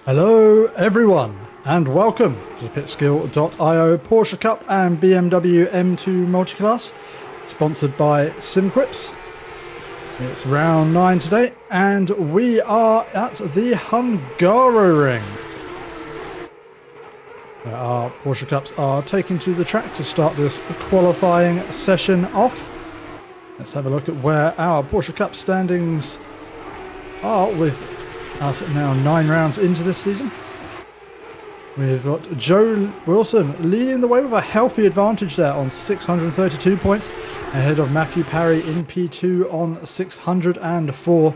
Hello everyone and welcome to the Pitskill.io Porsche Cup and BMW M2 Multiclass, sponsored by SimQuips. It's round 9 today and we are at the Hungaroring. Our Porsche Cups are taken to the track to start this qualifying session off. Let's have a look at where our Porsche Cup standings are with us now 9 rounds into this season. We've got Joe Wilson leading the way with a healthy advantage there on 632 points, ahead of Matthew Parry in P2 on 604.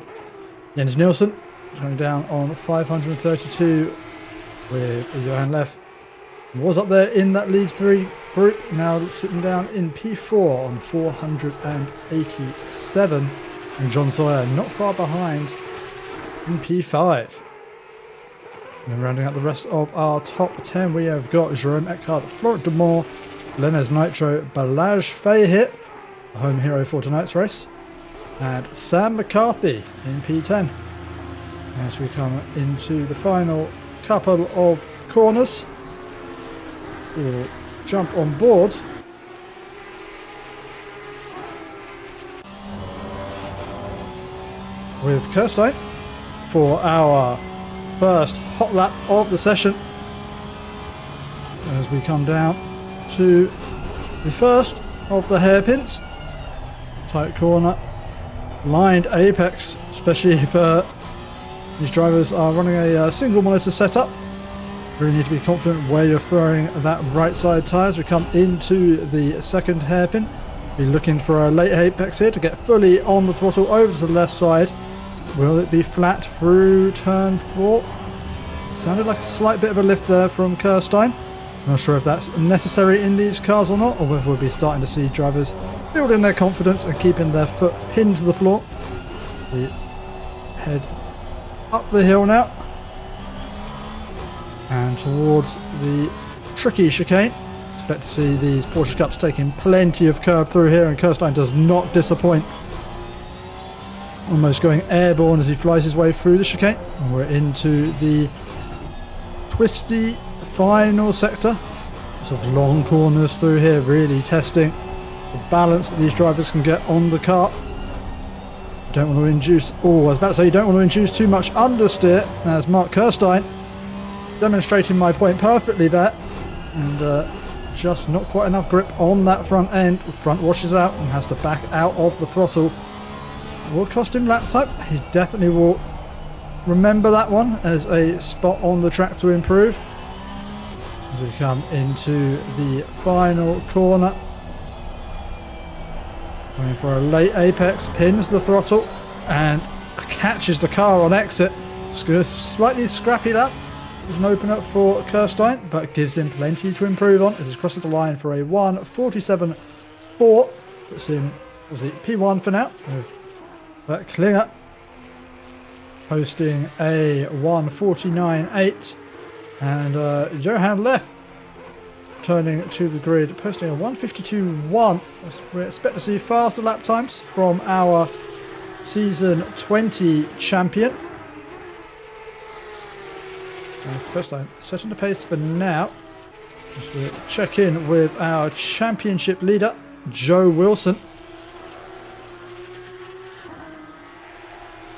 Jens Nielsen coming down on 532 with Johan Leff. Was up there in that lead 3 group, now sitting down in P4 on 487. And John Sawyer not far behind in P5. And rounding out the rest of our top 10, we have got Jerome Eckhart, Florent de Moor, Lenez Nitro, Balazs Fahit, the home hero for tonight's race, and Sam McCarthy in P10. As we come into the final couple of corners, we'll jump on board with Kirstein for our first hot lap of the session, as we come down to the first of the hairpins. Tight corner, lined apex, especially if these drivers are running a single monitor setup. Really need to be confident where you're throwing that right side tyre as we come into the second hairpin. Be looking for a late apex here to get fully on the throttle over to the left side. Will it be flat through turn 4? Sounded like a slight bit of a lift there from Kirstein. Not sure if that's necessary in these cars or not, or whether we'll be starting to see drivers building their confidence and keeping their foot pinned to the floor. We head up the hill now and towards the tricky chicane. Expect to see these Porsche Cups taking plenty of curb through here, and Kirstein does not disappoint. Almost going airborne as he flies his way through the chicane. And we're into the twisty final sector. Sort of long corners through here, really testing the balance that these drivers can get on the car. Don't want to induce, I was about to say you don't want to induce too much understeer, as Mark Kirstein demonstrating my point perfectly there. And just not quite enough grip on that front end. Front washes out and has to back out of the throttle. Will cost him lap time. He definitely will remember that one as a spot on the track to improve. As we come into the final corner, going for a late apex, pins the throttle and catches the car on exit. Slightly scrappy lap. There's an opener for Kirstein, but gives him plenty to improve on as he crosses the line for a 1:47.4. Puts him, P1 for now. But Klinger posting a 1:49.8, and Johan Leff turning to the grid posting a 1:52.1. We expect to see faster lap times from our season 20 champion. And first time setting the pace for now. As we check in with our championship leader, Joe Wilson.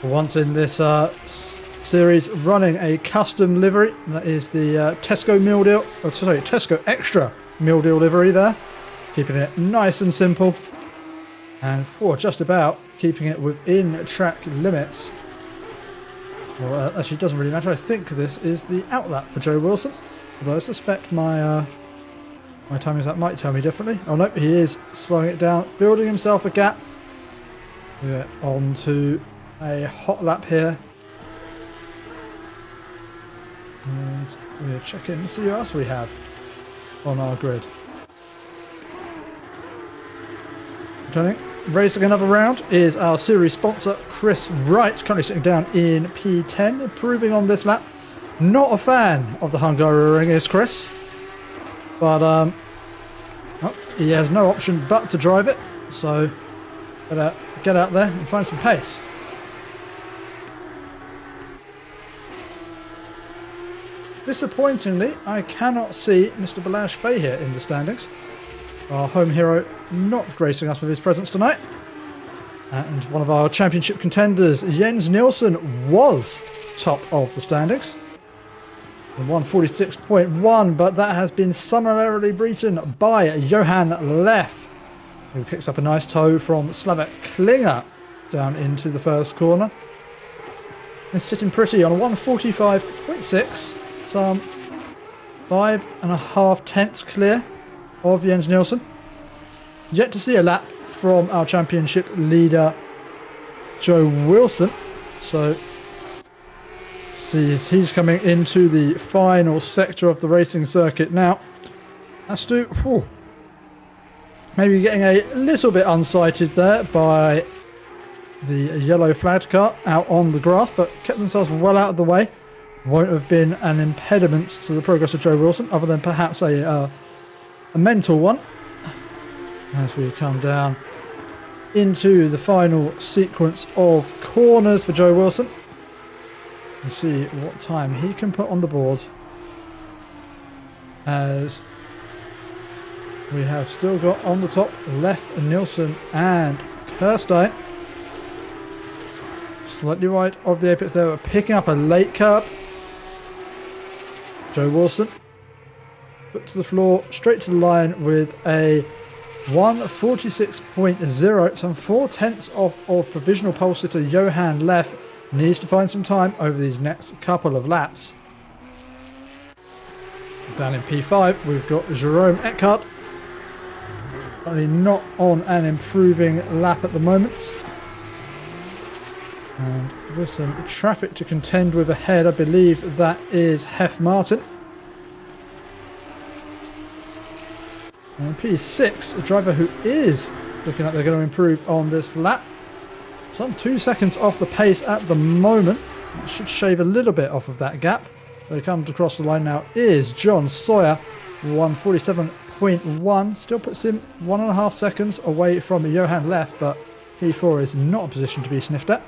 Once in this series, running a custom livery, that is the Tesco meal deal, Tesco extra meal deal livery there, keeping it nice and simple, and for just about keeping it within track limits. Well, actually, it doesn't really matter. I think this is the outlap for Joe Wilson, although I suspect my timings that might tell me differently. Oh no, he is slowing it down, building himself a gap. We're on to a hot lap here, and we'll check in and see who else we have on our grid. Racing another round is our series sponsor Chris Wright, currently sitting down in P10, improving on this lap. Not a fan of the Hungaroring is Chris, but he has no option but to drive it, so better get out there and find some pace. disappointingly, I cannot see Mr. Balazs Fay here in the standings. Our home hero not gracing us with his presence tonight. And one of our championship contenders, Jens Nielsen, was top of the standings. 146.1, but that has been summarily beaten by Johan Leff, who picks up a nice toe from Slavek Klinger down into the first corner. And sitting pretty on a 145.6, some 5.5 tenths clear of Jens Nielsen. Yet to see a lap from our championship leader, Joe Wilson. So see as he's coming into the final sector of the racing circuit now. Has to maybe getting a little bit unsighted there by the yellow flagged car out on the grass, but kept themselves well out of the way. Won't have been an impediment to the progress of Joe Wilson, other than perhaps a mental one. As we come down into the final sequence of corners for Joe Wilson. And see what time he can put on the board, as we have still got on the top Leff, Nielsen and Kirstein. Slightly wide of the apex there, picking up a late curb. Joe Wilson put to the floor, straight to the line with a 146.0, some 4 tenths off of provisional pole sitter Johan Leff. Needs to find some time over these next couple of laps. Down in P5, we've got Jerome Eckhart. Only not on an improving lap at the moment. And with some traffic to contend with ahead, I believe that is Hef Martin. And P6, a driver who is looking like they're going to improve on this lap. Some 2 seconds off the pace at the moment. That should shave a little bit off of that gap. So he comes across the line now is John Sawyer, 147.1. Still puts him 1.5 seconds away from Johan Leff, but P4 is not a position to be sniffed at.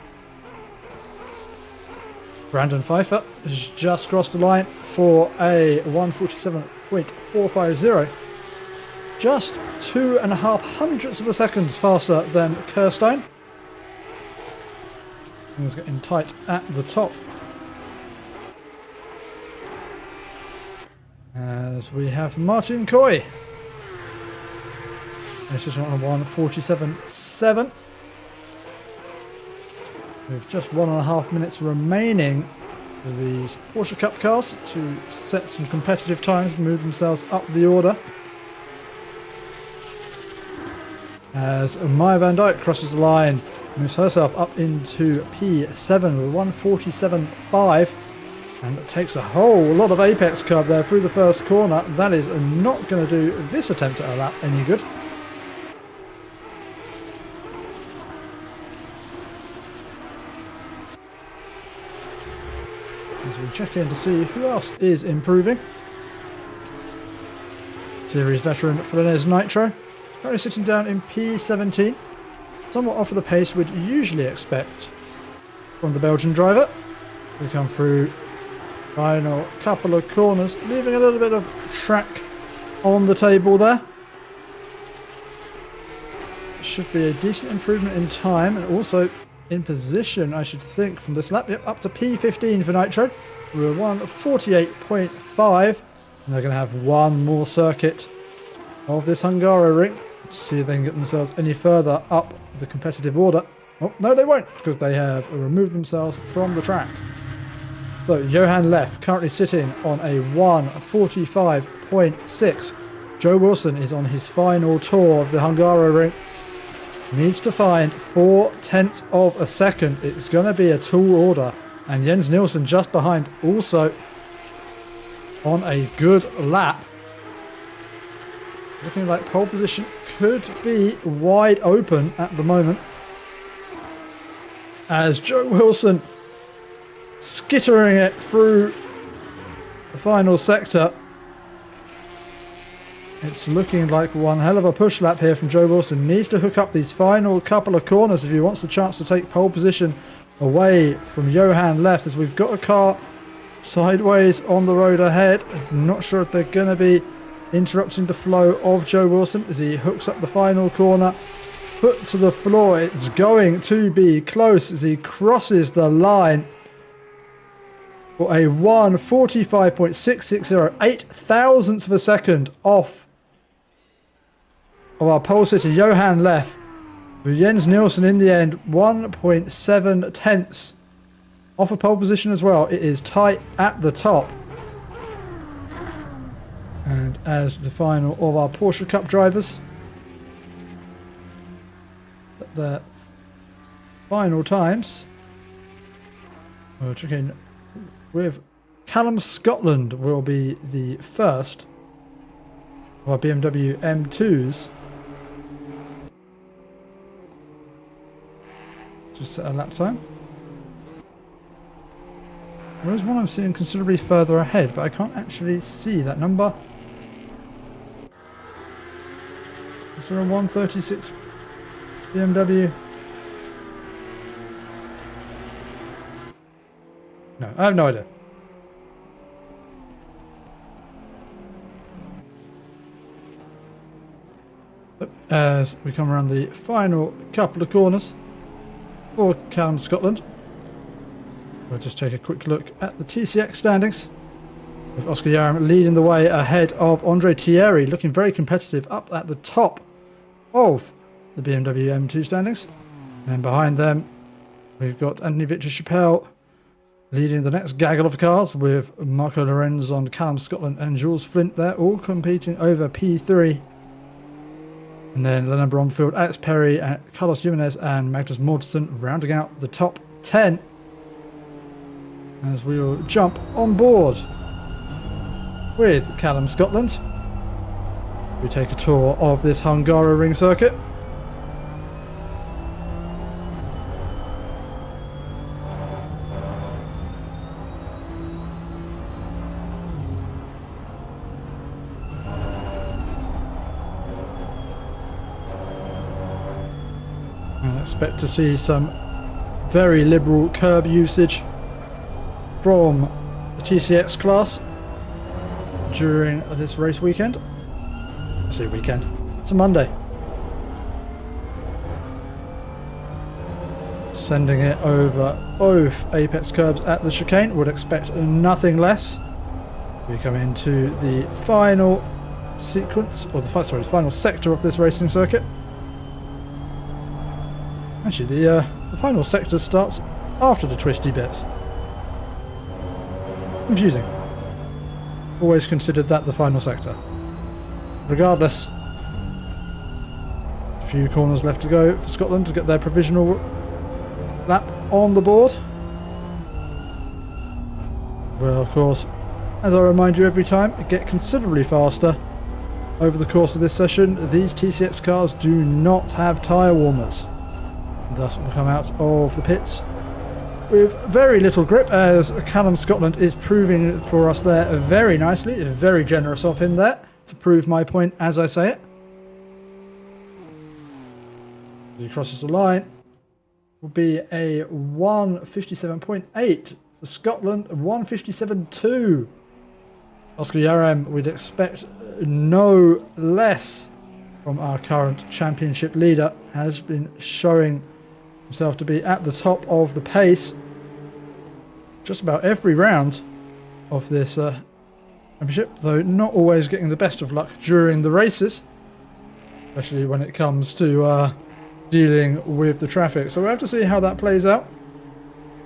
Brandon Pfeiffer has just crossed the line for a 147.450. Just 2.5 hundredths of a second faster than Kirstein. Things getting tight at the top. As we have Martin Coy. He's sitting on a 147.7. With just 1.5 minutes remaining for these Porsche Cup cars to set some competitive times and move themselves up the order. As Maya Van Dijk crosses the line, moves herself up into P7 with 147.5, and it takes a whole lot of apex curb there through the first corner. That is not going to do this attempt at a lap any good. As we check in to see who else is improving. Series veteran Flanez Nitro, currently sitting down in P17. Somewhat off of the pace we'd usually expect from the Belgian driver. We come through final couple of corners, leaving a little bit of track on the table there. Should be a decent improvement in time and also in position, I should think, from this lap. Yep, up to P15 for Nitro. We're 148.5, and they're going to have one more circuit of this Hungaroring to see if they can get themselves any further up the competitive order. Oh, no, they won't, because they have removed themselves from the track. So, Johan Leff currently sitting on a 145.6. Joe Wilson is on his final tour of the Hungaroring. Needs to find 4 tenths of a second. It's going to be a tall order. And Jens Nielsen just behind, also on a good lap. Looking like pole position could be wide open at the moment. As Joe Wilson skittering it through the final sector. It's looking like one hell of a push lap here from Joe Wilson. Needs to hook up these final couple of corners if he wants the chance to take pole position away from Johan Leff, as we've got a car sideways on the road ahead. Not sure if they're going to be interrupting the flow of Joe Wilson as he hooks up the final corner. Foot to the floor. It's going to be close as he crosses the line for a 1:45.660, 8 thousandths of a second off of our pole sitter Johan Leff. With Jens Nielsen in the end, 1.7 tenths off a pole position as well. It is tight at the top. And as the final of our Porsche Cup drivers, their final times, we're checking with Callum Scotland will be the first of our BMW M2s. Just set a lap time. There is one I'm seeing considerably further ahead, but I can't actually see that number. Is there a 136 BMW? No, I have no idea. As we come around the final couple of corners for Callum Scotland, we'll just take a quick look at the TCX standings, with Oscar Yaram leading the way ahead of Andre Thierry, looking very competitive up at the top of the BMW M2 standings. And then behind them, we've got Anthony Victor-Chappelle leading the next gaggle of cars, with Marco Lorenzo, Callum Scotland and Jules Flint. They're all competing over P3. And then Lennon Bromfield, Alex Perry, Carlos Jimenez and Magnus Mortensen rounding out the top 10. As we will jump on board with Callum Scotland, we take a tour of this Hungaroring circuit. I expect to see some very liberal curb usage from the TCX class during this race weekend. I say weekend, it's a Monday. Sending it over both apex curbs at the chicane, would expect nothing less. We come into the final sequence, or the final sector of this racing circuit. Actually, the final sector starts after the twisty bits. Confusing. Always considered that the final sector. Regardless, a few corners left to go for Scotland to get their provisional lap on the board. Well, of course, as I remind you every time, get considerably faster over the course of this session. These TCX cars do not have tyre warmers. Thus will come out of the pits with very little grip, as Callum Scotland is proving for us there very nicely. Very generous of him there to prove my point as I say it. He crosses the line. Will be a 1:57.8 for Scotland, 1:57.2. Oscar Yaram, we'd expect no less from our current championship leader. Has been showing himself to be at the top of the pace just about every round of this championship, though not always getting the best of luck during the races, especially when it comes to dealing with the traffic. So we'll have to see how that plays out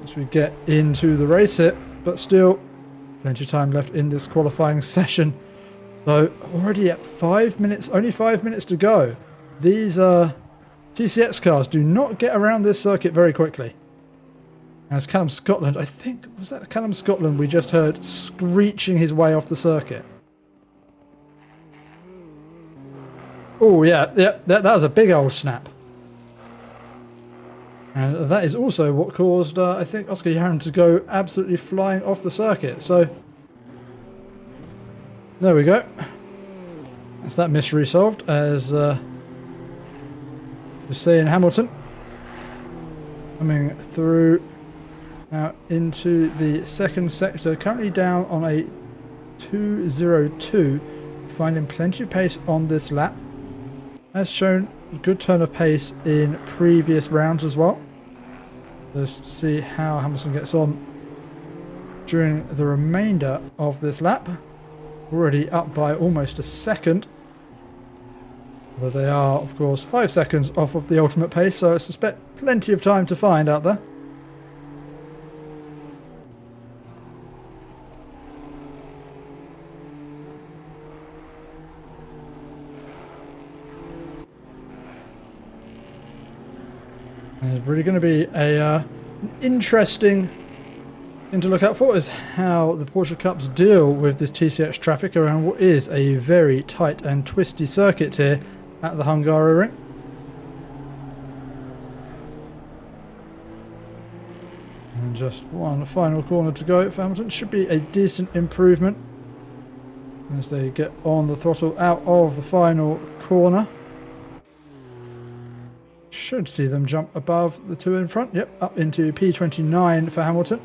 as we get into the race here, but still plenty of time left in this qualifying session, though already at 5 minutes, only 5 minutes to go. These TCX cars do not get around this circuit very quickly. As Callum Scotland, I think, was that Callum Scotland we just heard screeching his way off the circuit? Oh yeah, that was a big old snap. And that is also what caused, I think, Oscar Yaram to go absolutely flying off the circuit. So, there we go. That's that mystery solved, as we see in Hamilton coming through Now into the second sector, currently down on a 2:02, finding plenty of pace on this lap. Has shown a good turn of pace in previous rounds as well. Just to see how Hamilton gets on during the remainder of this lap. Already up by almost a second. Although they are, of course, 5 seconds off of the ultimate pace, so I suspect plenty of time to find out there. And it's really going to be an interesting thing to look out for is how the Porsche Cups deal with this TCX traffic around what is a very tight and twisty circuit here at the Hungaroring. And just one final corner to go for Hamilton. Should be a decent improvement as they get on the throttle out of the final corner. Should see them jump above the two in front. Yep, up into P29 for Hamilton.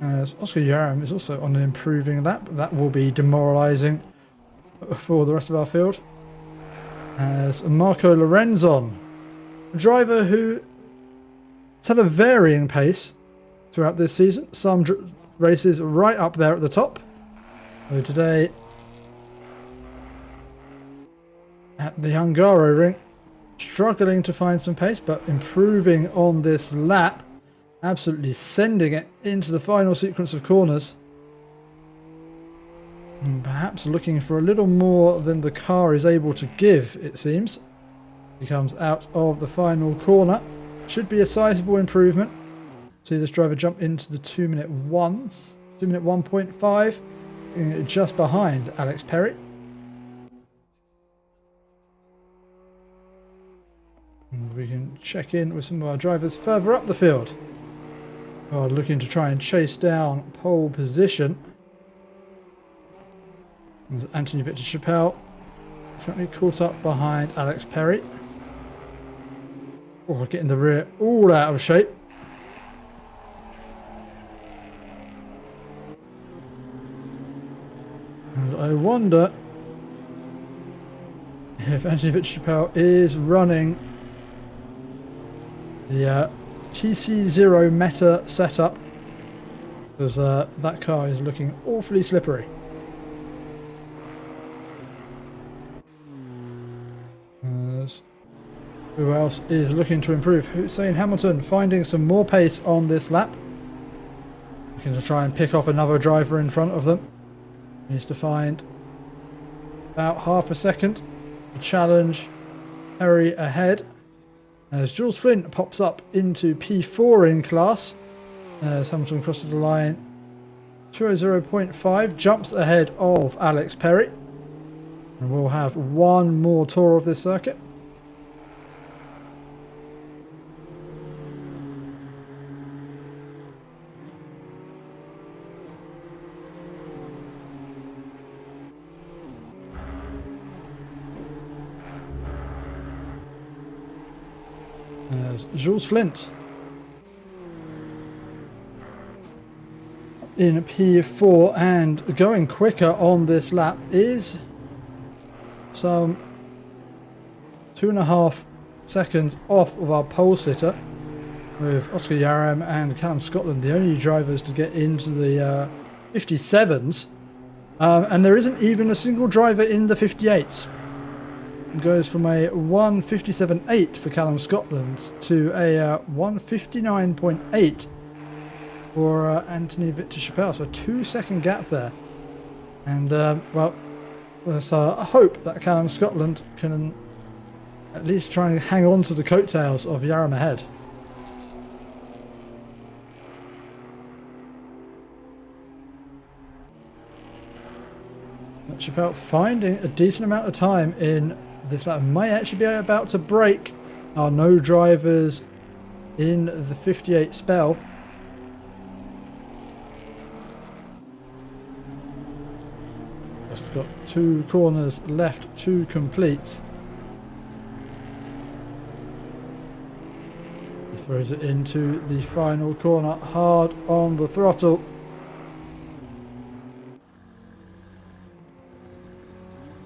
As Oscar Yaram is also on an improving lap. That will be demoralising for the rest of our field. As Marco Lorenzon, a driver who has had a varying pace throughout this season. Some races right up there at the top. So today at the Hungaroring, struggling to find some pace, but improving on this lap. Absolutely sending it into the final sequence of corners. And perhaps looking for a little more than the car is able to give, it seems. He comes out of the final corner. Should be a sizable improvement. See this driver jump into the 2-minute 1s. 2-minute 1.5. Just behind Alex Perry. And we can check in with some of our drivers further up the field. Looking to try and chase down pole position. There's Anthony Victor Chappelle currently caught up behind Alex Perry. Getting the rear all out of shape. And I wonder if Anthony Victor Chappelle is running the TC0 Meta setup, because that car is looking awfully slippery. Who else is looking to improve? Hussein Hamilton finding some more pace on this lap. Looking to try and pick off another driver in front of them. Needs to find about half a second to challenge Perry ahead. As Jules Flint pops up into P4 in class. As Hamilton crosses the line. 2:00.5 jumps ahead of Alex Perry. And we'll have one more tour of this circuit. As Jules Flint in P4 and going quicker on this lap is some 2.5 seconds off of our pole sitter, with Oscar Yaram and Callum Scotland the only drivers to get into the 57s, and there isn't even a single driver in the 58s. It goes from a 1:57.8 for Callum Scotland to a 1:59.8 for Anthony Victor Chappelle, so a 2-second gap there. And well, let's hope that Callum Scotland can at least try and hang on to the coattails of Yaram ahead. Chappelle finding a decent amount of time in this lap. Might actually be about to break our no drivers in the 58 spell. Just got 2 corners left to complete. Throws it into the final corner, hard on the throttle.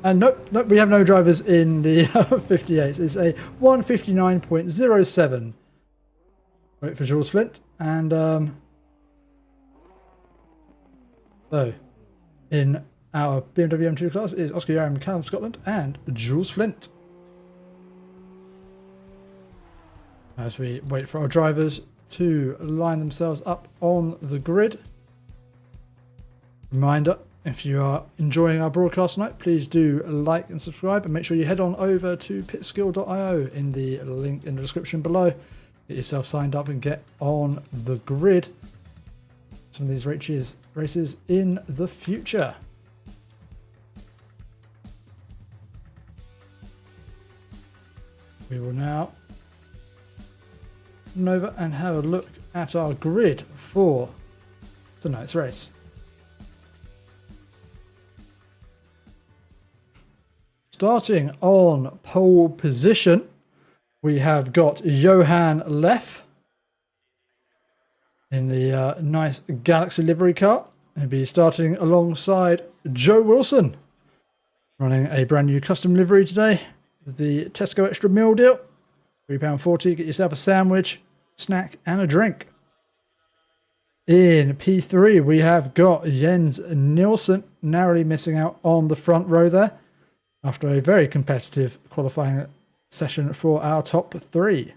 And nope, we have no drivers in the 58s. It's a 159.07. Wait for Jules Flint. And so in our BMW M2 class is Oscar Yaram, Callum Scotland, and Jules Flint. As we wait for our drivers to line themselves up on the grid. Reminder, if you are enjoying our broadcast tonight, please do like and subscribe, and make sure you head on over to pitskill.io in the link in the description below. Get yourself signed up and get on the grid. Some of these races in the future. We will now come over and have a look at our grid for tonight's race. Starting on pole position, we have got Johan Leff in the nice Galaxy livery car. He'll be starting alongside Joe Wilson, running a brand new custom livery today. The Tesco Extra Meal Deal, £3.40. Get yourself a sandwich, snack, and a drink. In P3, we have got Jens Nielsen, narrowly missing out on the front row there after a very competitive qualifying session for our top three.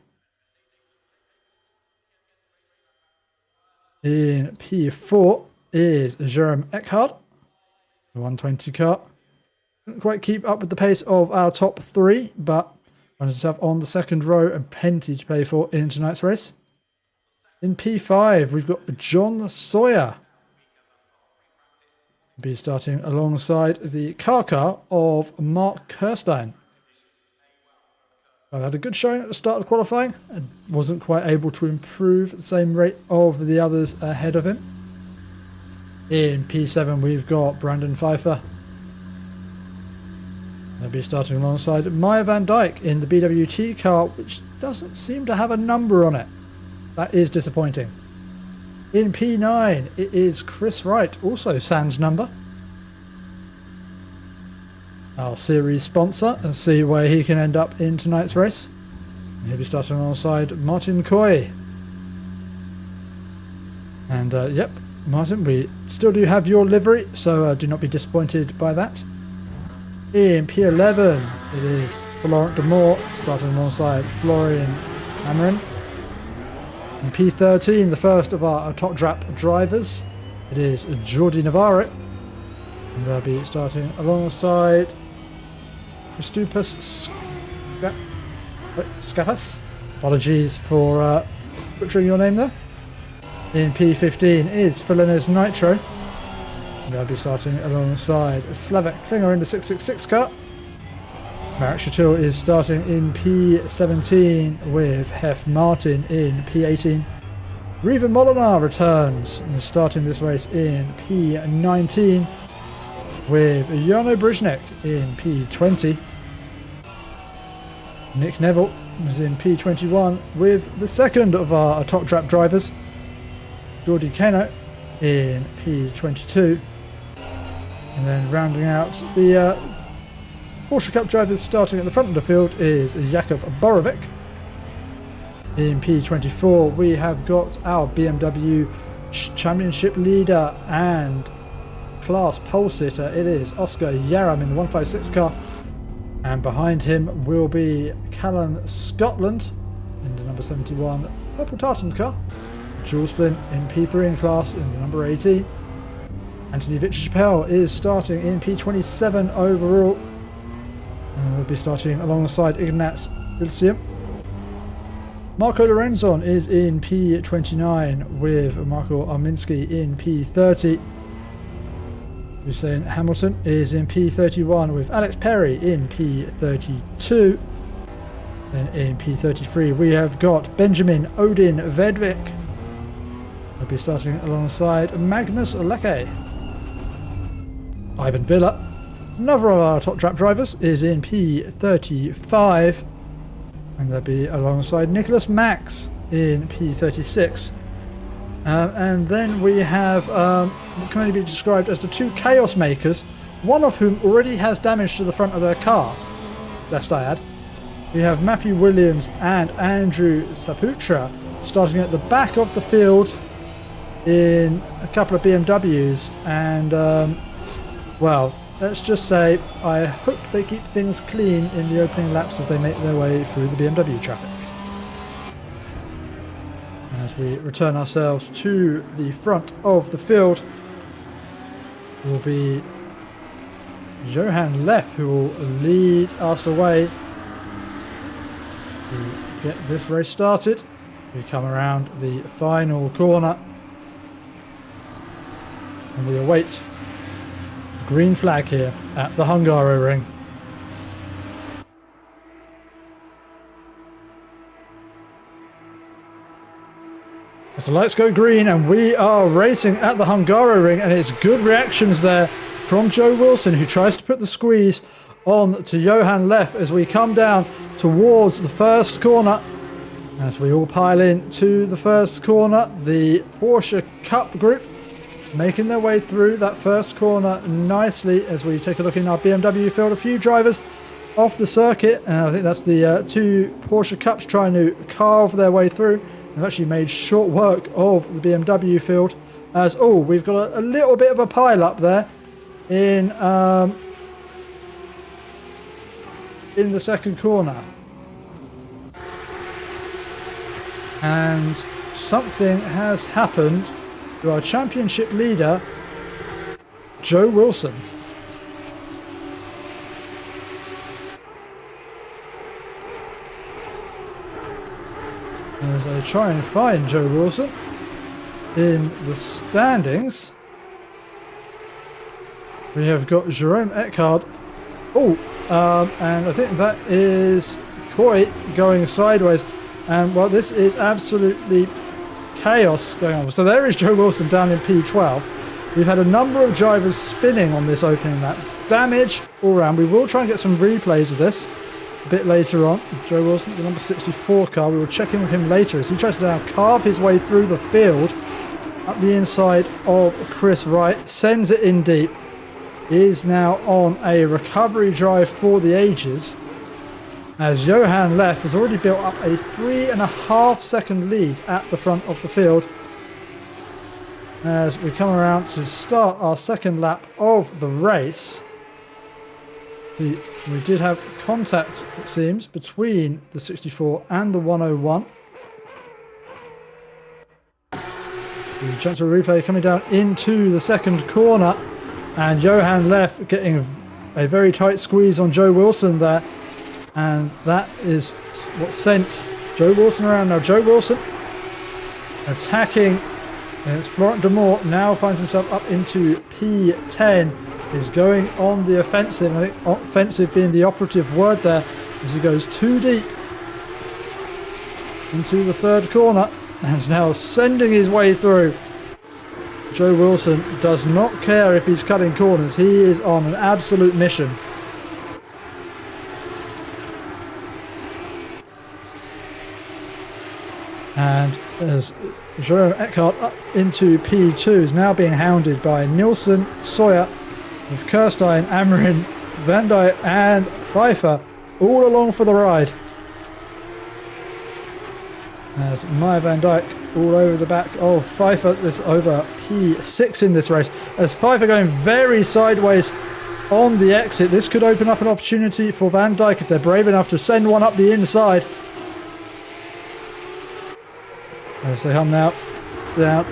In P4 is Jerome Eckhard, the 120 car. Couldn't quite keep up with the pace of our top three, but finds himself on the second row and plenty to play for in tonight's race. In P5, we've got John Sawyer. Be starting alongside the car of Mark Kirstein. I had a good showing at the start of qualifying and wasn't quite able to improve at the same rate of the others ahead of him. In P7, we've got Brandon Pfeiffer. They'll be starting alongside Maya Van Dijk in the BWT car, which doesn't seem to have a number on it. That is disappointing. In P9, it is Chris Wright, also sans number. Our series sponsor, and see where he can end up in tonight's race. He'll be starting alongside Martin Coy. And yep, Martin, we still do have your livery, so do not be disappointed by that. In P11, it is Florent de Moor, starting alongside Florian Amarin. In P13, the first of our top drap drivers, it is Jordi Navarro. And they'll be starting alongside Christopus Skapas. Apologies for butchering your name there. In P15 is Felinas Nitro. And they'll be starting alongside Slavek Klinger in the 666 car. Marek Chatil is starting in P17 with Hef Martin in P18. Riva Molinar returns and is starting this race in P19 with Jarno Briznek in P20. Nick Neville is in P21 with the second of our top trap drivers, Jordi Keno, in P22. And then rounding out the Porsche Cup drivers starting at the front of the field is Jakub Borovic. In P24 we have got our BMW Championship leader and class pole sitter. It is Oscar Yaram in the 156 car. And behind him will be Callum Scotland in the number 71 purple tartan car. Jules Flint in P3 in class in the number 18. Anthony Vitchapel is starting in P27 overall. And they'll be starting alongside Ignaz Ilsium. Marco Lorenzon is in P29 with Marco Arminski in P30. Hussein Hamilton is in P31 with Alex Perry in P32. Then in P33 we have got Benjamin Odin Vedvik. They'll be starting alongside Magnus Lecce. Ivan Villa, another of our top trap drivers, is in P35. And they'll be alongside Nicholas Max in P36. And then we have what can only be described as the two chaos makers, one of whom already has damage to the front of their car, lest I add. We have Matthew Williams and Andrew Saputra starting at the back of the field in a couple of BMWs, and well, let's just say I hope they keep things clean in the opening laps as they make their way through the BMW traffic. As we return ourselves to the front of the field, will be Johan Leff who will lead us away to get this race started. We come around the final corner and we await the green flag here at the Hungaroring. As the lights go green and we are racing at the Hungaroring, and it's good reactions there from Joe Wilson, who tries to put the squeeze on to Johan Leff as we come down towards the first corner. As we all pile in to the first corner, the Porsche Cup group making their way through that first corner nicely. As we take a look in our BMW field, a few drivers off the circuit, and I think that's the two Porsche Cups trying to carve their way through. They've actually made short work of the BMW field, as we've got a little bit of a pile up there in the second corner, and something has happened to our championship leader Joe Wilson. As I try and find Joe Wilson in the standings, we have got Jerome Eckhard. And I think that is Coy going sideways. And well, this is absolutely chaos going on. So there is Joe Wilson down in P12. We've had a number of drivers spinning on this opening lap. Damage all around. We will try and get some replays of this a bit later on. Joe Wilson, the number 64 car, we will check in with him later as he tries to now carve his way through the field up the inside of Chris Wright, sends it in deep, is now on a recovery drive for the ages, as Johan Leff has already built up a 3.5 second lead at the front of the field. As we come around to start our second lap of the race, we did have contact, it seems, between the 64 and the 101. We jump to a replay coming down into the second corner, and Johan Leff getting a very tight squeeze on Joe Wilson there, and that is what sent Joe Wilson around. Now Joe Wilson attacking, and it's Florent Demour now finds himself up into P10. Is going on the offensive. I think offensive being the operative word there, as he goes too deep into the third corner and is now sending his way through. Joe Wilson does not care if he's cutting corners. He is on an absolute mission. And as Jerome Eckhart up into P2 is now being hounded by Nielsen, Sawyer, with Kirstein, Amarin, Van Dijk and Pfeiffer all along for the ride. As Meyer Van Dijk all over the back of Pfeiffer, this over P6 in this race. As Pfeiffer going very sideways on the exit. This could open up an opportunity for Van Dijk if they're brave enough to send one up the inside. As they come now down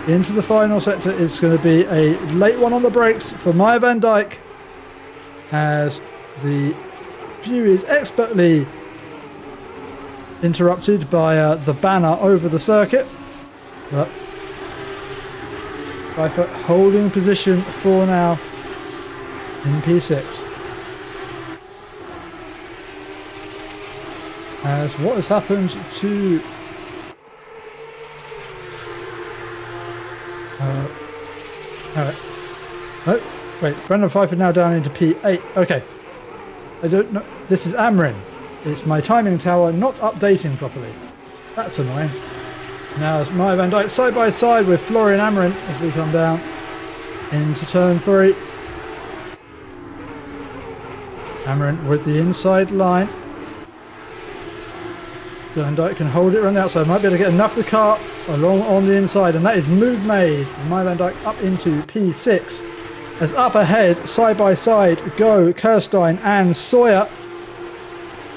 into the final sector, it's going to be a late one on the brakes for Meyer Van Dijk, as the view is expertly interrupted by the banner over the circuit. But Pfeiffer holding position for now in P6. As what has happened to no, wait, Brendan Pfeiffer now down into P8. Okay, I don't know. This is Amrin. It's my timing tower not updating properly. That's annoying. Now it's Meyer van Dijk side by side with Florian Amorin as we come down into turn 3. Amorin with the inside line. Van Dijk can hold it around the outside. Might be able to get enough of the car along on the inside, and that is move made from Meyer van Dijk up into P6. As up ahead, side by side, go Kirstein and Sawyer.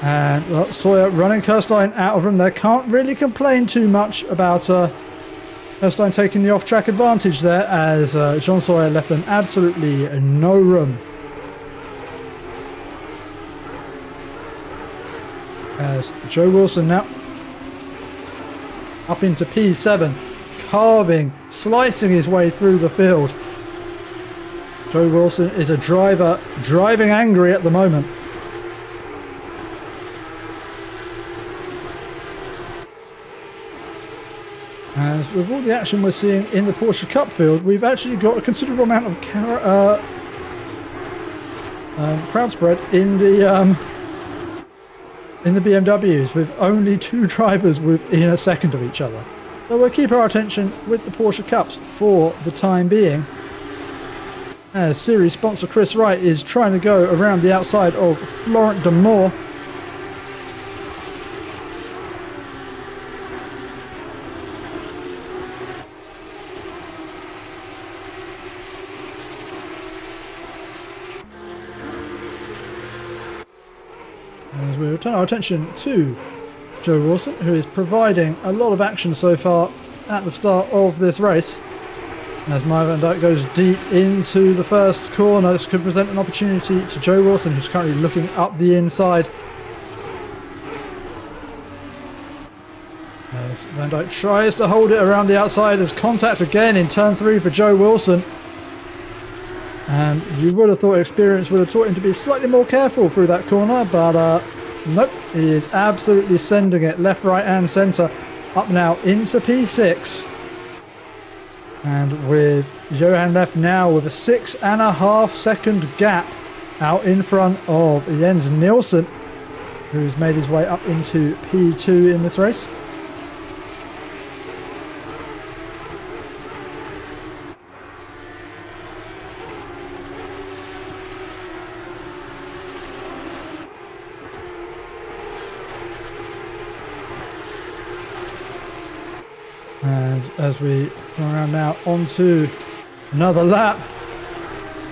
And well, Sawyer running Kirstein out of room there. Can't really complain too much about Kirstein taking the off-track advantage there, as John Sawyer left them absolutely no room. As Joe Wilson now up into P7, carving, slicing his way through the field. Joe Wilson is a driver driving angry at the moment. As with all the action we're seeing in the Porsche Cup field, we've actually got a considerable amount of crowd spread in the BMWs, with only 2 drivers within a second of each other. So we'll keep our attention with the Porsche Cups for the time being, as series sponsor Chris Wright is trying to go around the outside of Florent de Moor. As we return our attention to Joe Wilson, who is providing a lot of action so far at the start of this race. As Meyer van Dijk goes deep into the first corner, this could present an opportunity to Joe Wilson, who's currently looking up the inside. As Van Dijk tries to hold it around the outside, as contact again in turn 3 for Joe Wilson. And you would have thought experience would have taught him to be slightly more careful through that corner, but nope, he is absolutely sending it left, right and centre. Up now into P6. And with Johan left now with a 6.5 second gap out in front of Jens Nielsen, who's made his way up into P2 in this race. And as we come around now onto another lap,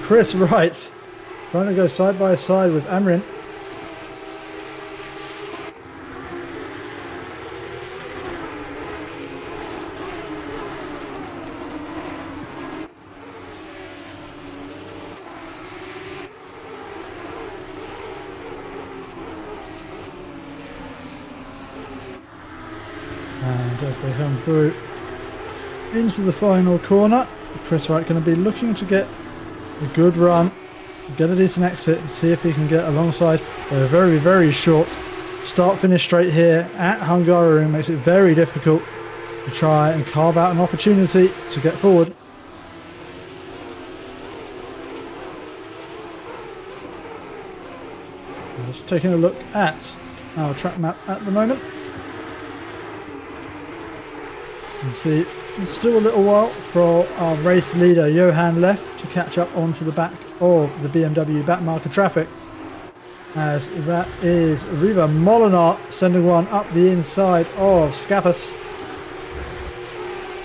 Chris Wright trying to go side by side with Amorin. And as they come through into the final corner, Chris Wright going to be looking to get a good run, get a decent exit, and see if he can get alongside a very, very short start-finish straight here at Hungaroring. Makes it very difficult to try and carve out an opportunity to get forward. Just taking a look at our track map at the moment. You can see it's still a little while for our race leader Johan left to catch up onto the back of the BMW backmarker traffic, as that is Riva Molinar sending one up the inside of Skapis.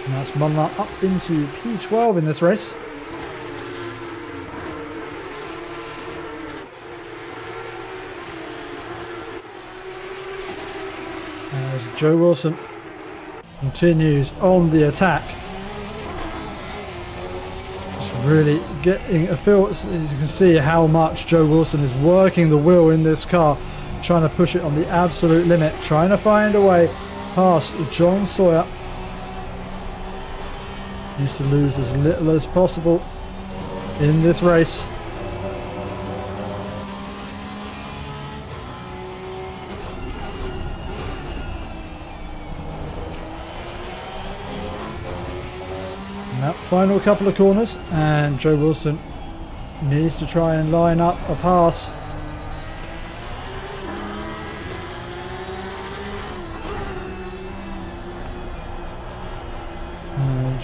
And that's Molinar up into P12 in this race. As Joe Wilson continues on the attack. Just really getting a feel. You can see how much Joe Wilson is working the wheel in this car, trying to push it on the absolute limit, trying to find a way past John Sawyer. Needs to lose as little as possible in this race. Now, final couple of corners, and Joe Wilson needs to try and line up a pass.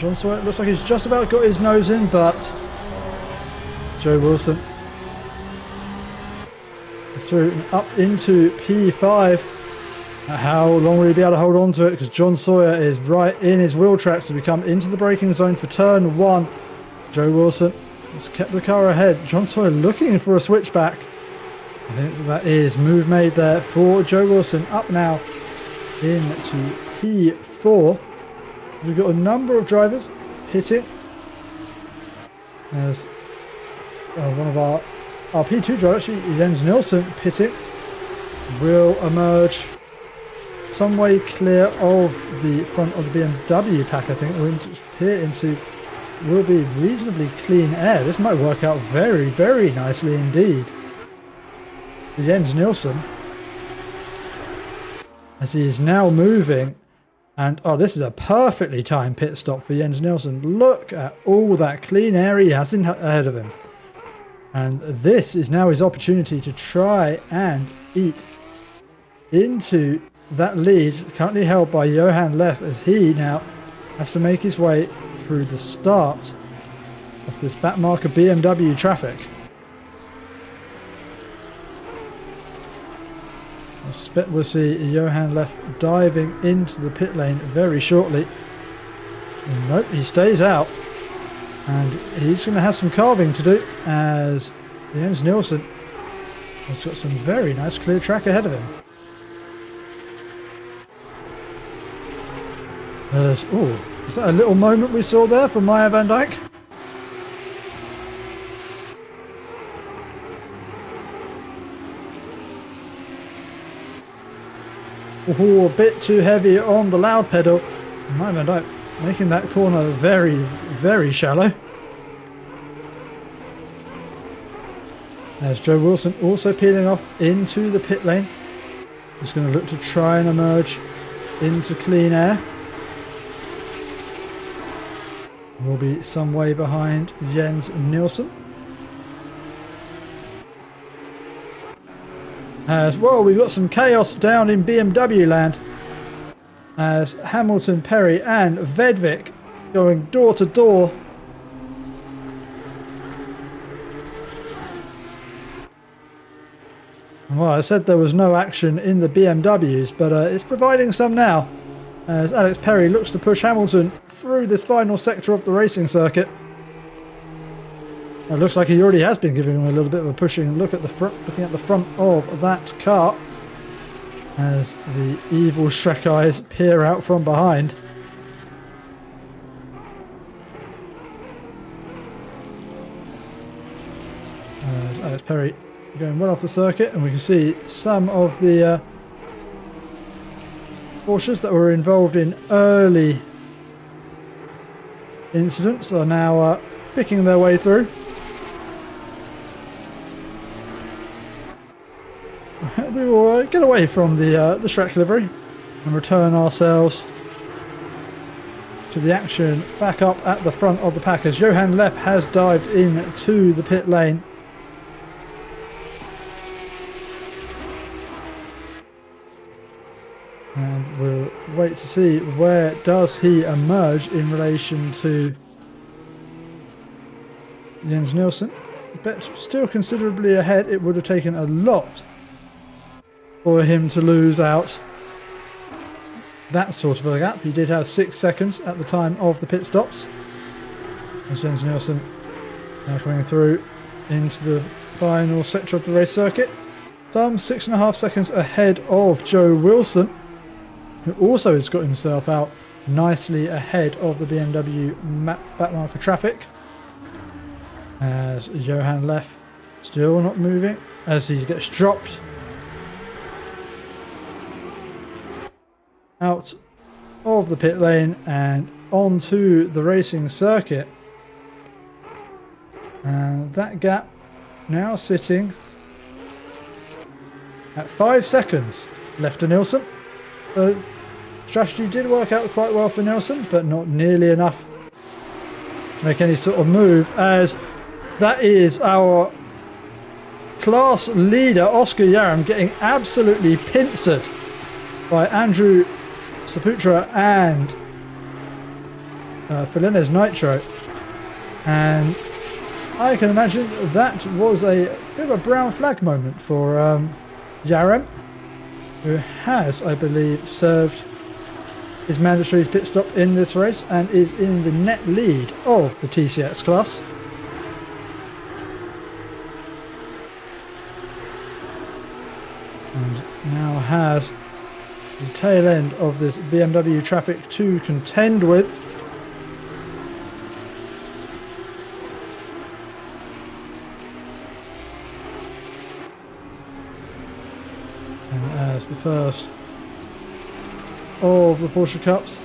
John Sawyer looks like he's just about got his nose in, but Joe Wilson through and up into P5. How long will he be able to hold on to it? Because John Sawyer is right in his wheel tracks as we come into the braking zone for turn 1. Joe Wilson has kept the car ahead. John Sawyer looking for a switchback. I think that is move made there for Joe Wilson. Up now into P4. We've got a number of drivers pitting. There's one of our P2 drivers, actually, Jens Nielsen, pitting. Will emerge some way clear of the front of the BMW pack, I think. We'll appear into will be reasonably clean air. This might work out very, very nicely indeed. Jens Nielsen, as he is now moving, and oh, this is a perfectly timed pit stop for Jens Nielsen. Look at all that clean air he has ahead of him. And this is now his opportunity to try and eat into that lead, currently held by Johan Leff, as he now has to make his way through the start of this backmarker BMW traffic. I expect we'll see Johan Leff diving into the pit lane very shortly. Nope, he stays out. And he's going to have some carving to do, as Jens Nielsen has got some very nice clear track ahead of him. Oh, is that a little moment we saw there from Meyer van Dijk? Oh, a bit too heavy on the loud pedal. Meyer van Dijk making that corner very, very shallow. There's Joe Wilson also peeling off into the pit lane. He's going to look to try and emerge into clean air. Will be some way behind Jens Nielsen. As well, we've got some chaos down in BMW land, as Hamilton, Perry and Vedvik going door to door. Well, I said there was no action in the BMWs, but it's providing some now, as Alex Perry looks to push Hamilton through this final sector of the racing circuit. It looks like he already has been giving him a little bit of a pushing look at the front, looking at the front of that car, as the evil Shrek eyes peer out from behind. Alex Perry going well off the circuit, and we can see some of the Porsches that were involved in early incidents are now picking their way through. We will get away from the Shrek livery and return ourselves to the action back up at the front of the pack, as Johan Leff has dived into the pit lane. And we'll wait to see where does he emerge in relation to Jens Nielsen. But still considerably ahead. It would have taken a lot for him to lose out that sort of a gap. He did have 6 seconds at the time of the pit stops. As Jens Nielsen now coming through into the final sector of the race circuit. Some 6.5 seconds ahead of Joe Wilson, who also has got himself out nicely ahead of the BMW backmarker traffic. As Johan Leff still not moving, as he gets dropped out of the pit lane and onto the racing circuit. And that gap now sitting at 5 seconds left to Nielsen. The strategy did work out quite well for Nielsen, but not nearly enough to make any sort of move, as that is our class leader Oscar Yaram getting absolutely pincered by Andrew Saputra and Fellini's Nitro. And I can imagine that was a bit of a brown flag moment for Yarem, who has, I believe, served his mandatory pit stop in this race and is in the net lead of the TCX class. And now has the tail end of this BMW traffic to contend with. And as the first of the Porsche Cups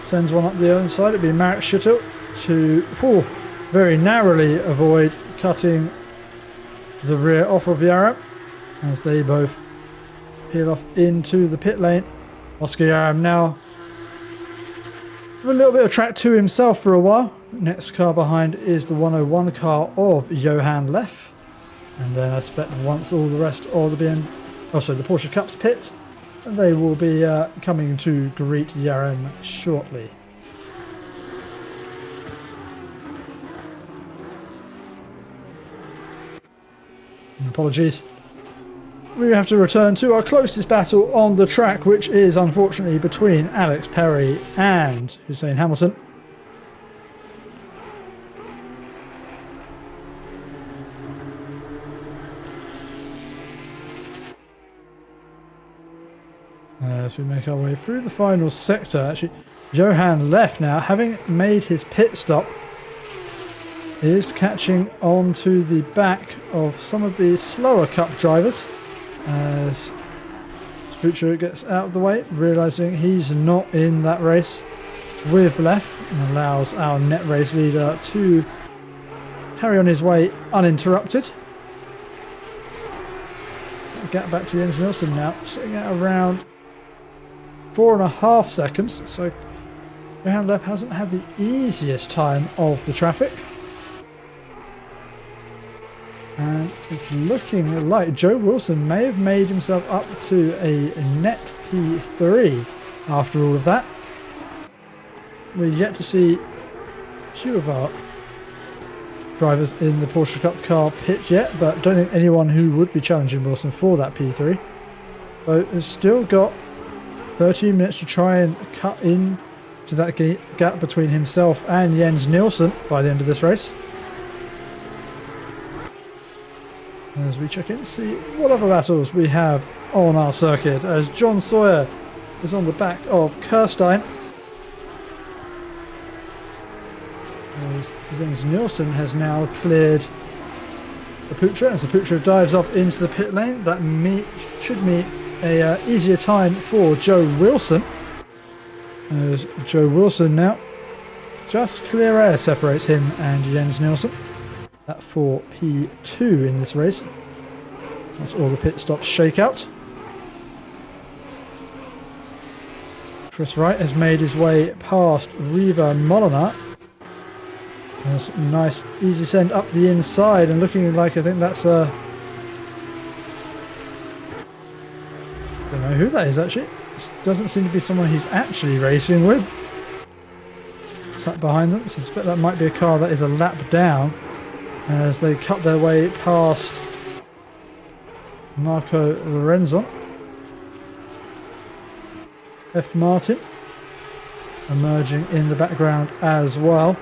sends one up the other side, it'd be Marek Schüttel to very narrowly avoid cutting the rear off of Yarem as they both peel off into the pit lane. Oscar Yarem now with a little bit of track to himself for a while. Next car behind is the 101 car of Johan Leff, and then I expect once all the rest of the Porsche Cups pit, they will be coming to greet Yarem shortly. Apologies. We have to return to our closest battle on the track, which is unfortunately between Alex Perry and Hussein Hamilton. As we make our way through the final sector, actually, Johan Leff now, having made his pit stop, is catching on to the back of some of the slower Cup drivers as Spucher gets out of the way, realising he's not in that race with Leff, and allows our net race leader to carry on his way uninterrupted. Get back to Jens Nielsen now, sitting at around 4.5 seconds, so Johan Leff hasn't had the easiest time of the traffic. And it's looking like Joe Wilson may have made himself up to a net P3 after all of that. We're yet to see two of our drivers in the Porsche Cup car pit yet, but don't think anyone who would be challenging Wilson for that P3. So it's still got 13 minutes to try and cut in to that gap between himself and Jens Nielsen by the end of this race. As we check in to see what other battles we have on our circuit, as John Sawyer is on the back of Kirstein. As Jens Nielsen has now cleared Zaputra, and Zaputra dives off into the pit lane. That should meet a easier time for Joe Wilson. As Joe Wilson now, just clear air separates him and Jens Nielsen. That for P2 in this race. That's all the pit stops shake out. Chris Wright has made his way past Riva Molina. There's a nice easy send up the inside, and looking like I think that's a... don't know who that is actually. This doesn't seem to be someone he's actually racing with. Sat behind them. I suspect that might be a car that is a lap down, as they cut their way past Marco Lorenzo. F. Martin emerging in the background as well.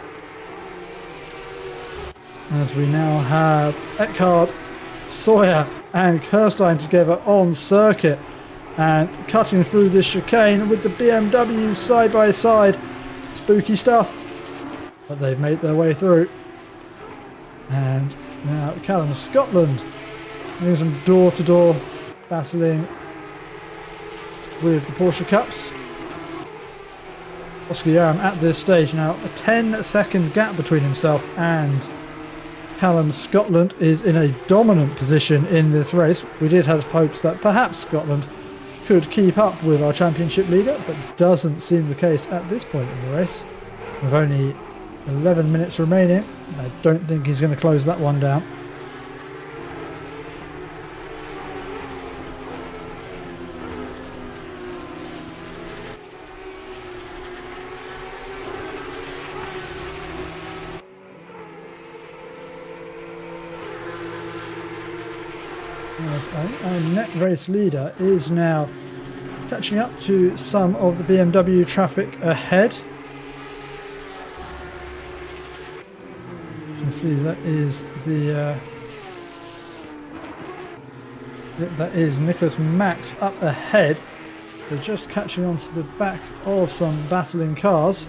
As we now have Eckhard, Sawyer and Kirstein together on circuit and cutting through this chicane with the BMW side by side. Spooky stuff, but they've made their way through. And now Callum Scotland doing some door-to-door battling with the Porsche Cups. Oscar Yarem at this stage now, a 10-second gap between himself and Callum Scotland is in a dominant position in this race. We did have hopes that perhaps Scotland could keep up with our championship leader, but doesn't seem the case at this point in the race. With only 11 minutes remaining, I don't think he's going to close that one down. As a net race leader is now catching up to some of the BMW traffic ahead. You can see that is that is Nicholas Max up ahead. They're just catching on to the back of some battling cars,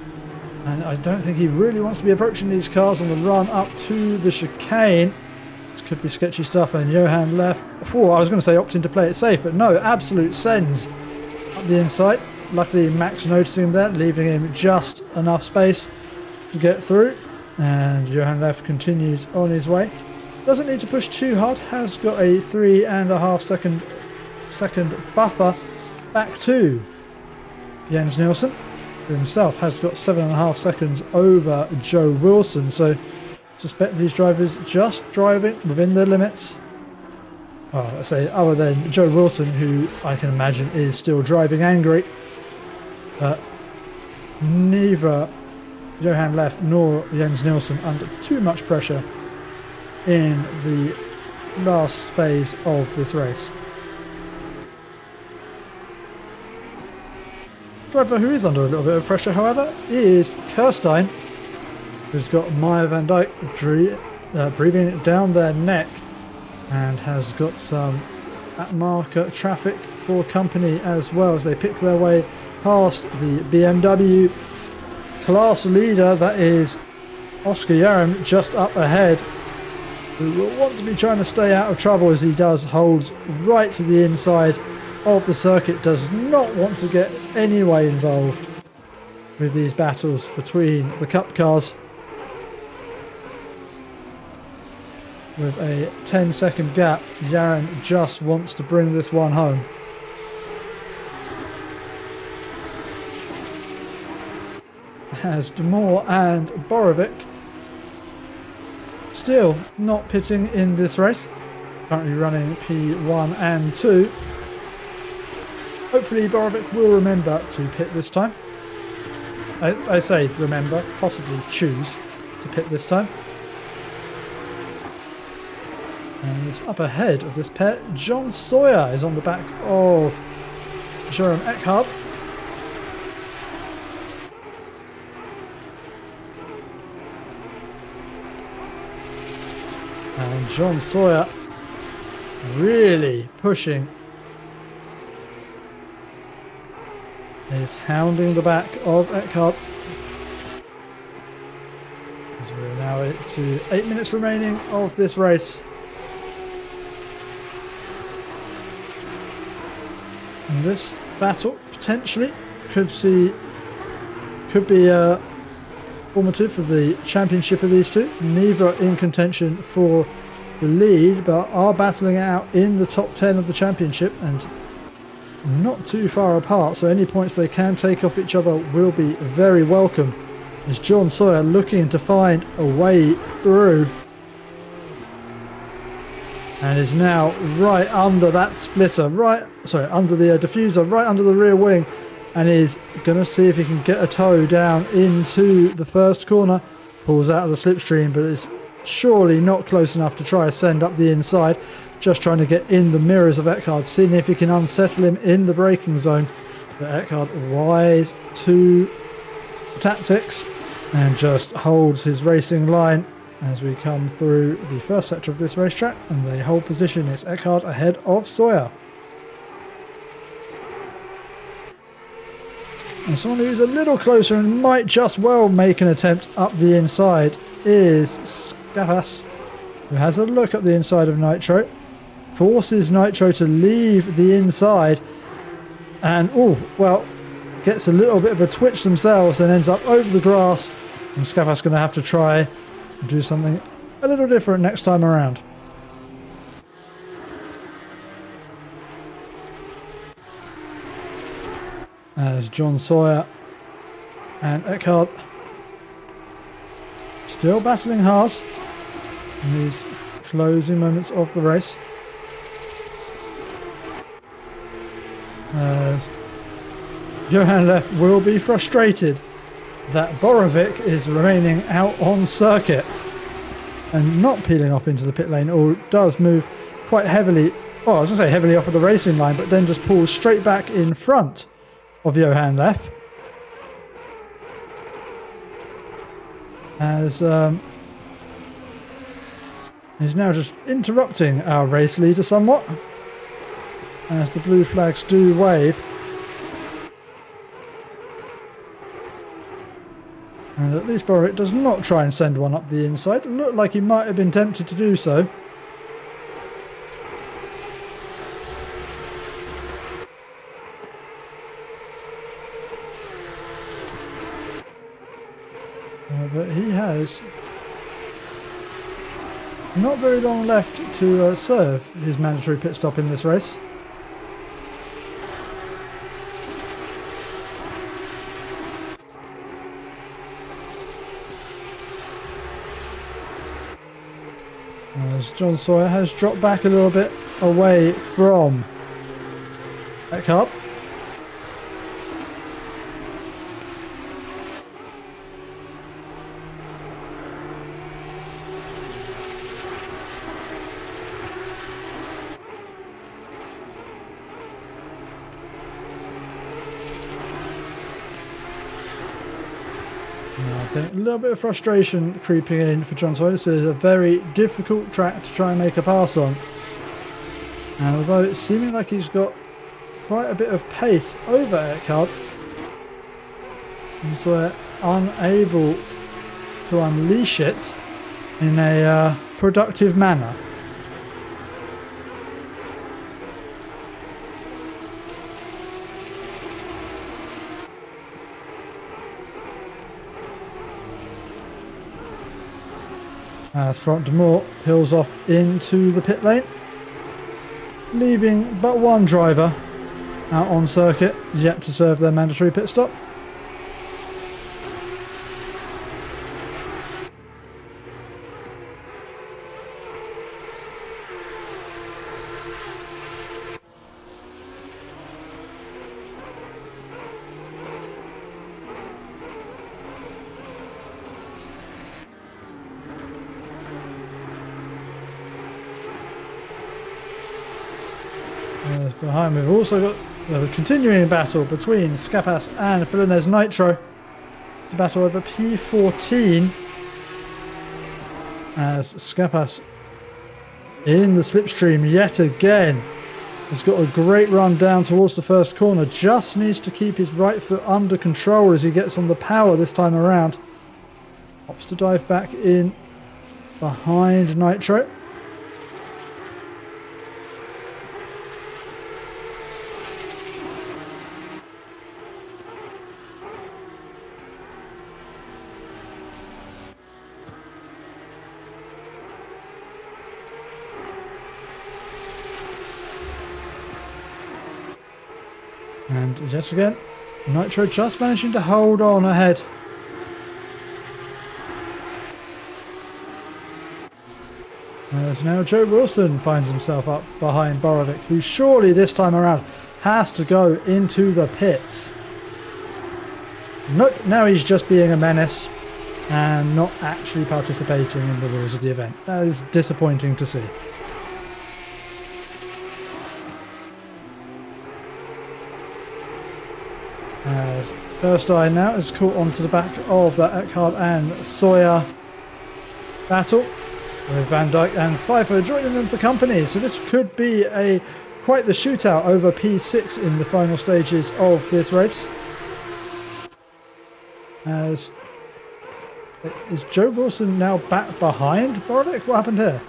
and I don't think he really wants to be approaching these cars on the run up to the chicane. This could be sketchy stuff, and Johan left. Oh, I was going to say opting to play it safe, but no, absolute sends up the inside. Luckily Max noticing him there, leaving him just enough space to get through, and Johan left continues on his way. Doesn't need to push too hard, has got a 3.5 second buffer back to Jens Nielsen, who himself has got 7.5 seconds over Joe Wilson. So suspect these drivers just driving within their limits. Well, I say other than Joe Wilson, who I can imagine is still driving angry. But neither Johan Leff nor Jens Nielsen under too much pressure in the last phase of this race. Driver who is under a little bit of pressure, however, is Kirstein, who's got Maya van Dijk breathing down their neck and has got some at-marker traffic for company as well as they pick their way past the BMW class leader, that is Oscar Yaram, just up ahead, who will want to be trying to stay out of trouble as he does, holds right to the inside of the circuit, does not want to get any way involved with these battles between the cup cars. With a 10-second gap, Yaran just wants to bring this one home. As Demore and Borovic still not pitting in this race, currently running P1 and 2. Hopefully Borovic will remember to pit this time. I say remember, possibly choose to pit this time. And it's up ahead of this pair. John Sawyer is on the back of Jerome Eckhard. And John Sawyer really pushing. Is hounding the back of Eckhard. As we're now to 8 minutes remaining of this race. And this battle potentially could be formative for the championship of these two. Neither are in contention for the lead, but are battling it out in the top 10 of the championship and not too far apart, so any points they can take off each other will be very welcome. As John Sawyer looking to find a way through, and is now right under that splitter, under the diffuser, right under the rear wing, and is going to see if he can get a toe down into the first corner. Pulls out of the slipstream, but is surely not close enough to try to send up the inside. Just trying to get in the mirrors of Eckhard, seeing if he can unsettle him in the braking zone. But Eckhard wise to tactics and just holds his racing line as we come through the first sector of this racetrack, and the whole position is Eckhard ahead of Sawyer. And someone who's a little closer and might just well make an attempt up the inside is Skapas, who has a look at the inside of Nitro, forces Nitro to leave the inside, and gets a little bit of a twitch themselves, then ends up over the grass, and Skapas going to have to try and do something a little different next time around. As John Sawyer and Eckhard still battling hard in these closing moments of the race. As Johan Leff will be frustrated that Borovic is remaining out on circuit and not peeling off into the pit lane, or does move quite heavily well, I was going to say heavily off of the racing line, but then just pulls straight back in front of Johan Leff. As he's now just interrupting our race leader somewhat, as the blue flags do wave. And at least Boric does not try and send one up the inside. It looked like he might have been tempted to do so. But he has not very long left to serve his mandatory pit stop in this race. As John Sawyer has dropped back a little bit away from Eckhart. I think a little bit of frustration creeping in for John Sawyer. This is a very difficult track to try and make a pass on. And although it's seeming like he's got quite a bit of pace over Eckhart, John Sawyer unable to unleash it in a productive manner. As Frank Demore peels off into the pit lane, leaving but one driver out on circuit yet to serve their mandatory pit stop. Behind we've also got the continuing battle between Skapas and Filinez Nitro. It's a battle over P14 as Skapas in the slipstream yet again. He's got a great run down towards the first corner, just needs to keep his right foot under control as he gets on the power this time around. Opts to dive back in behind Nitro. And yet again, Nitro just managing to hold on ahead. As now Joe Wilson finds himself up behind Borovic, who surely this time around has to go into the pits. Nope, now he's just being a menace and not actually participating in the rules of the event. That is disappointing to see. As Kirstein now is caught onto the back of that Eckhart and Sawyer battle, with Van Dijk and Pfeiffer joining them for company. So this could be quite the shootout over P6 in the final stages of this race. As is Joe Wilson now back behind Borovic? What happened here?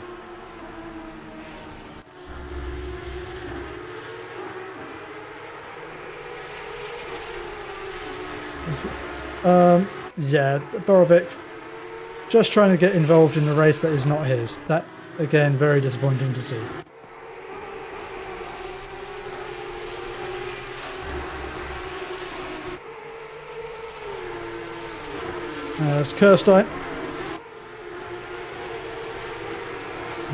Yeah, Borovic just trying to get involved in a race that is not his. That, again, very disappointing to see. There's Kirstein.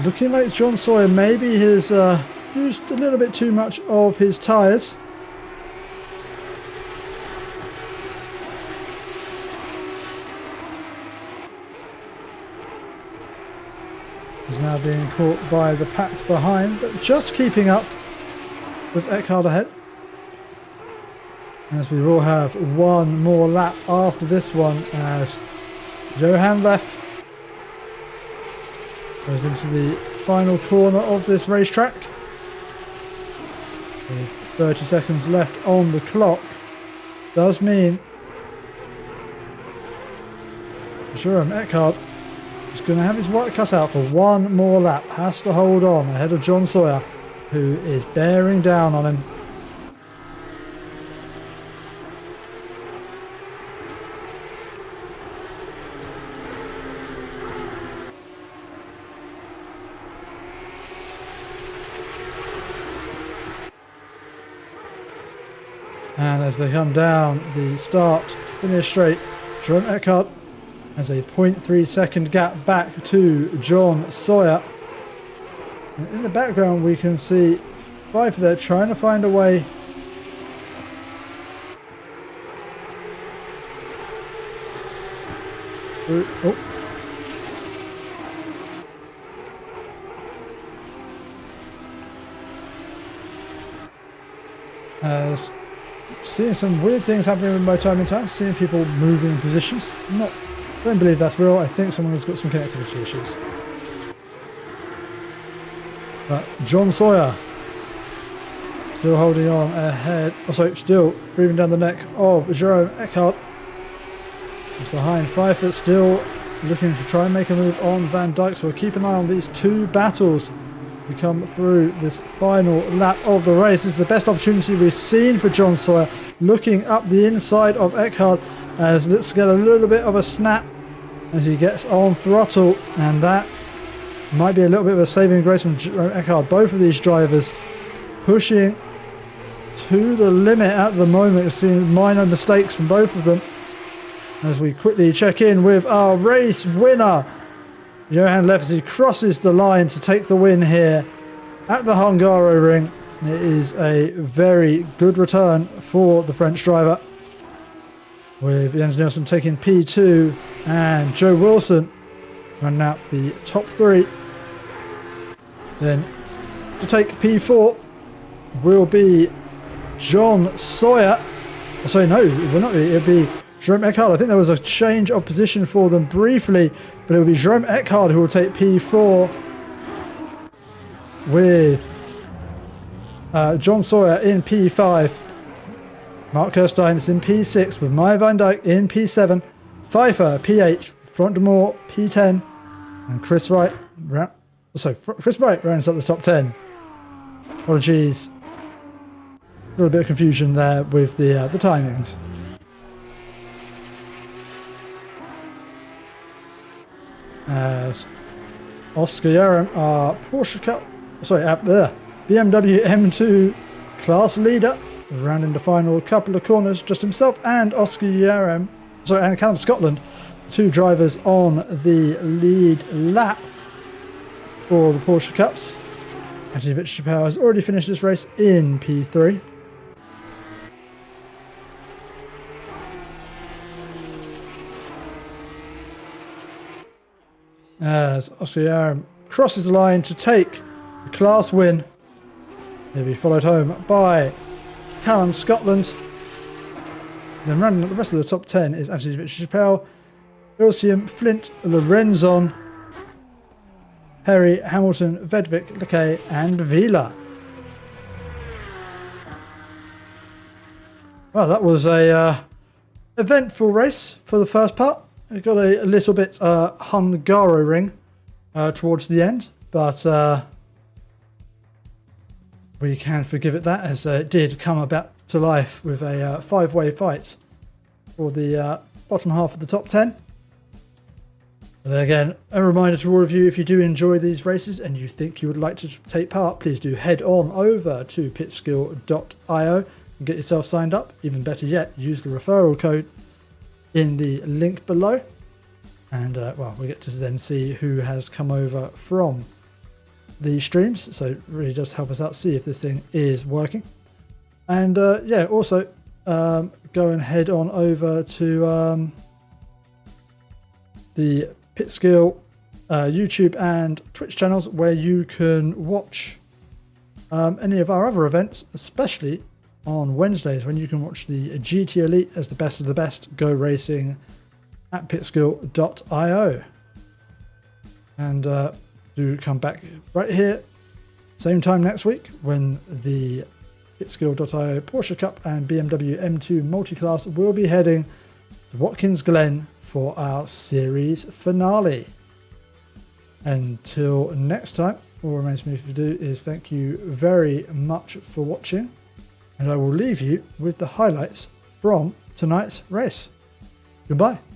Looking like John Sawyer maybe has used a little bit too much of his tyres. He's now being caught by the pack behind, but just keeping up with Eckhard ahead. As we will have one more lap after this one, as Johan Leff goes into the final corner of this racetrack. With 30 seconds left on the clock, does mean Jerome Eckhard is going to have his work cut out for one more lap. Has to hold on ahead of John Sawyer, who is bearing down on him. And as they come down the start finish straight, Jerome Eckhard has a 0.3 second gap back to John Sawyer. And in the background we can see Pfeiffer there trying to find a way through. Oh. As seeing some weird things happening with my time in time, seeing people moving positions. Don't believe that's real. I think someone has got some connectivity issues. But John Sawyer still holding on ahead. Still breathing down the neck of Jerome Eckhard. He's behind Pfeiffer, still looking to try and make a move on Van Dijk. So we'll keep an eye on these two battles. We come through this final lap of the race. This is the best opportunity we've seen for John Sawyer, looking up the inside of Eckhard, as let's get a little bit of a snap as he gets on throttle, and that might be a little bit of a saving grace from Eckhard. Both of these drivers pushing to the limit at the moment. We're seeing minor mistakes from both of them as we quickly check in with our race winner, Johan Leff, as he crosses the line to take the win here at the Hungaroring. It is a very good return for the French driver, with Jens Nielsen taking P2 and Joe Wilson running out the top three. Then to take P4 will be John Sawyer. Sorry, no, it will not be. It'll be Jerome Eckhard. I think there was a change of position for them briefly, but it will be Jerome Eckhard who will take P4 with John Sawyer in P5. Mark Kirstein is in P6 with Maya Van Dijk in P7. Pfeiffer P8, Front de Moor P10, and Chris Wright. Chris Wright rounds up the top 10. Apologies, a little bit of confusion there with the timings. As Oscar Yarem, our Porsche Cup, BMW M2 class leader, rounding the final couple of corners, just himself and Oscar Yarem, and Callum Scotland, two drivers on the lead lap for the Porsche Cups. Anthony Vitchapel has already finished this race in P3. As Oscar Yarem crosses the line to take the class win, he'll be followed home by Callum Scotland. Then running at the rest of the top 10 is Anthony Vitchapel, Ilsium, Flint, Lorenzon, Perry, Hamilton, Vedvik, Lekay, and Vila. Well, that was a eventful race for the first part. It got a little bit Hungaroring towards the end, but we can forgive it that, as it did come about to life with a five-way fight for the bottom half of the top 10. And then again, a reminder to all of you, if you do enjoy these races and you think you would like to take part, please do head on over to pitskill.io and get yourself signed up. Even better yet, use the referral code in the link below, and well, we get to then see who has come over from the streams, so it really does help us out, see if this thing is working. And yeah, also go and head on over to the Pitskill YouTube and Twitch channels where you can watch any of our other events, especially on Wednesdays when you can watch the GT Elite as the best of the best go racing at pitskill.io. And do come back right here, same time next week when the Pitskill.io Porsche Cup and BMW M2 Multiclass will be heading to Watkins Glen for our series finale. Until next time, all remains for me to do is thank you very much for watching, and I will leave you with the highlights from tonight's race. Goodbye.